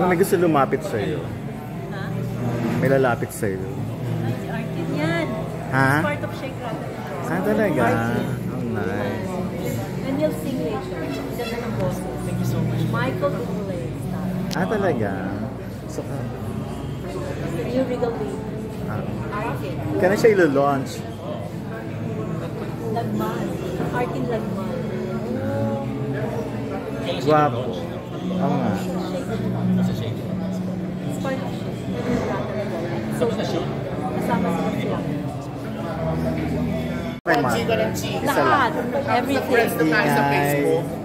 May gusto lumapit sa'yo. Ha? May lalapit sa'yo. Ay, si Artin yan. Ha? It's part of Shake Rattle. Talaga? Artin. Oh, nice. And he'll sing later. Ganda ng boses. Thank you so much. Michael Bublé. Talaga? So, New Regal Baby. okay. Kaya siya ilo-launch? Lagman. Artin Lagman. Guwapo. Oo nga. Nasa shake. It's part of Shake. So, kasama sila. Lahat. Everything.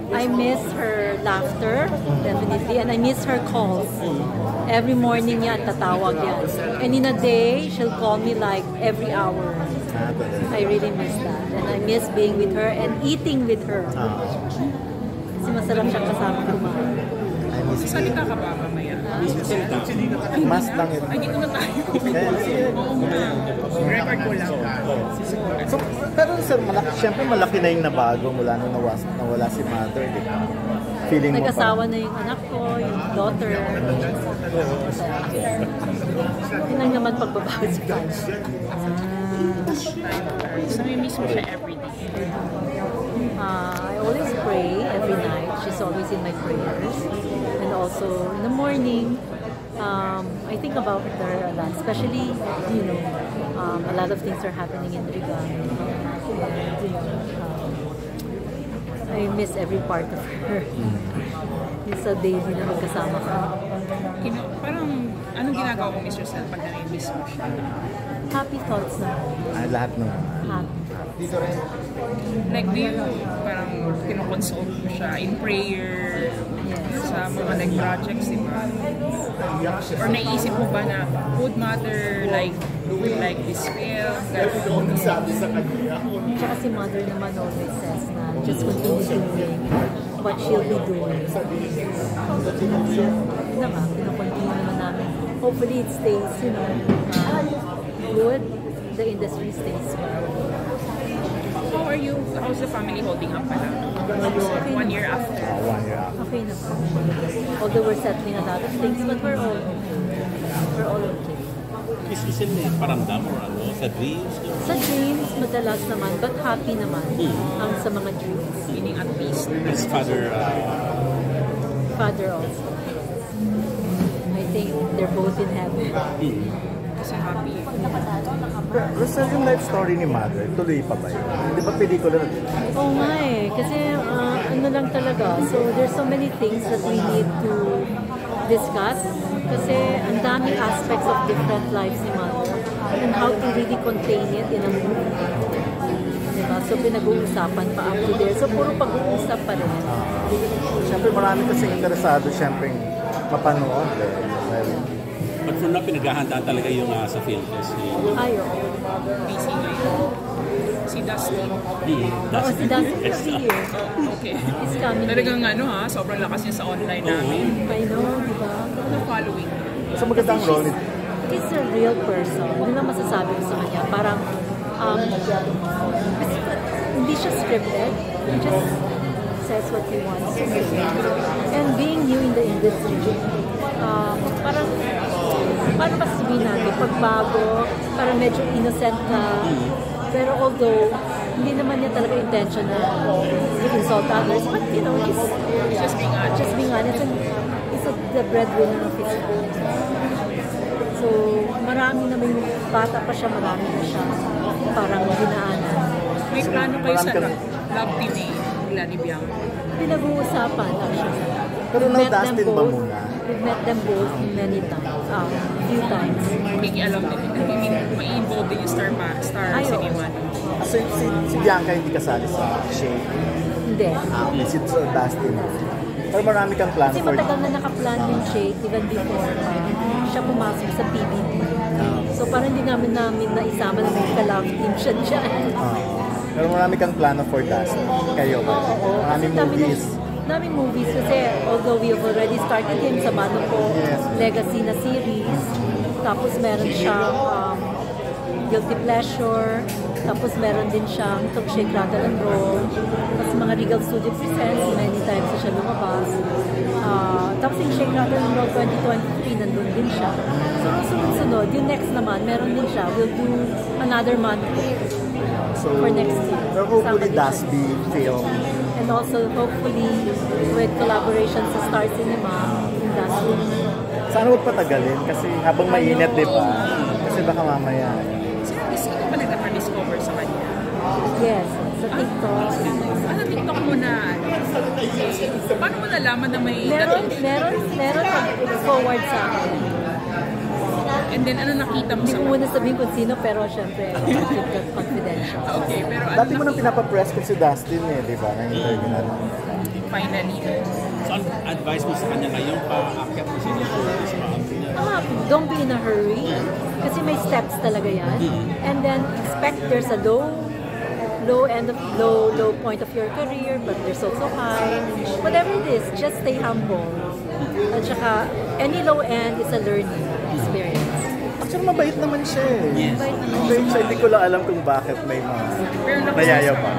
I miss her laughter, definitely, and I miss her calls. Every morning yan, tatawag yan. And in a day, she'll call me like every hour. I really miss that. And I miss being with her and eating with her. Kasi masarap siya kasama kumain. Salita ka ba mamaya? Mas lang yun. Ay, dito na tayo. Record ko lang. So, pero sir, siyempre malaki na yung nabago mula nung nawala si mother, di ba? Feeling mo Nag-asawa na yung anak ko, yung daughter. Yun lang naman pagbabago sa kanya. So, may miss mo siya everyday. I always pray every night. She's always in my prayers. And also in the morning, I think about her a lot. Especially, you know, a lot of things are happening in Riga. And, you know, I miss every part of her. Yung sa daily na magkasama ka. Parang, anong ginagawa mo, Miss Rosel, pag na-miss mo siya? Happy thoughts na. Lahat na. Happy. Like, do you parang kinoconsult mo siya in prayer? Yes. Sa mga like projects, di ba? Or naisip mo ba na would mother like this film? Tsaka si mother naman always says na just continue doing what she'll be doing. Yun naman, pinakontinue naman namin. Hopefully it stays, you know, good. The industry stays well. How are you? How's the family holding up pala? Okay 1 year after. 1 year after. Okay naman. Although we're settling a lot of things, but we're all okay. We're all okay. Is it paramdam or ano? Sa dreams? Sa dreams, madalas naman, but happy naman ang sa mga dreams. Meaning at peace. His father, Father also. I think they're both in heaven. Kasi happy. Basta yung life story ni mother, tuloy pa ba yun? Di ba pelikula na? Oo nga eh. Kasi ano lang talaga. So there's so many things that we need to discuss. Kasi ang daming aspects of different lives ni mother and how to really contain it in a movie. Diba? So pinag-uusapan pa up to there. So puro pag-uusap pa rin. Siyempre marami kasi interesado siyempre mapanood. but for now, pinaghahandaan talaga yung sa film fest. Ayo. Busy ngayon. Si Dusty. Oo, si Dusty is here. Okay. He's coming. Talagang sobrang lakas niya sa online namin. I know, diba? Ano following? So magandang role nito. He's a real person. Yun ang masasabi ko sa kanya. Parang, hindi siya scripted. He just says what he wants to say. And being new in the industry, parang ba sabihin natin, pagbago, parang medyo innocent ka. Pero although, hindi naman niya talaga intention na i-insult others, but you know, he's Just being honest. And he's the breadwinner of his home. So, marami na may bata pa siya, marami na siya parang dinaanan. May plano kayo sa love team ni Bianca? Pinag-uusapan actually. Pero na-Dustin ba muna? We've met them both many times, few times. Makikialam din. May-involved din yung star cinema. So, si Bianca hindi kasali sa Shake? Hindi. Si Dustin. Pero marami kang plano Kasi matagal na nakaplan yung Shake even before siya pumasok sa PBB. So parang hindi namin naisama na may ka-love team siya dyan. Pero marami kang plano for Dustin. Kayo ba? Oo. Maraming movies. Daming movies kasi although we have already started him sa Mano Po Yes. Legacy na series, tapos meron siyang guilty pleasure. Tapos meron din siyang Talk Shake, Rattle and Roll. Tapos mga Regal Studio Presents, many times na siya lumabas. Tapos yung Shake, Rattle and Roll 2023, nandun din siya. So, sunod-sunod, yung next naman, meron din siya. We'll do another month So, for next year. So hopefully Sama din Das siya. B film. And also, hopefully, with collaborations sa Star Cinema, yung Das B. Sana huwag patagalin kasi habang mainit, di ba? Kasi baka mamaya. Sino ba nagka-discover sa kanya? Yes, sa TikTok. Ano TikTok mo na? Paano mo nalaman na may Meron forward sa akin. And then ano nakita mo Hindi sa ko muna sabihin kung sino, pero syempre, keep that confidential. Okay, pero ano Dati mo nang pinapapress ko si Dustin eh, di ba? Na-interview na lang. finally? So, ang advice mo sa kanya ngayon, paakyat mo siya sa Don't be in a hurry. Kasi may steps talaga yan. And then, expect there's a low point of your career, but there's also high. Whatever it is, just stay humble. At saka, any low end is a learning experience. Actually, mabait naman siya eh. Yes. Mabait naman. Mabait siya. Hindi ko lang alam kung bakit may mga Pero nayayaw pa.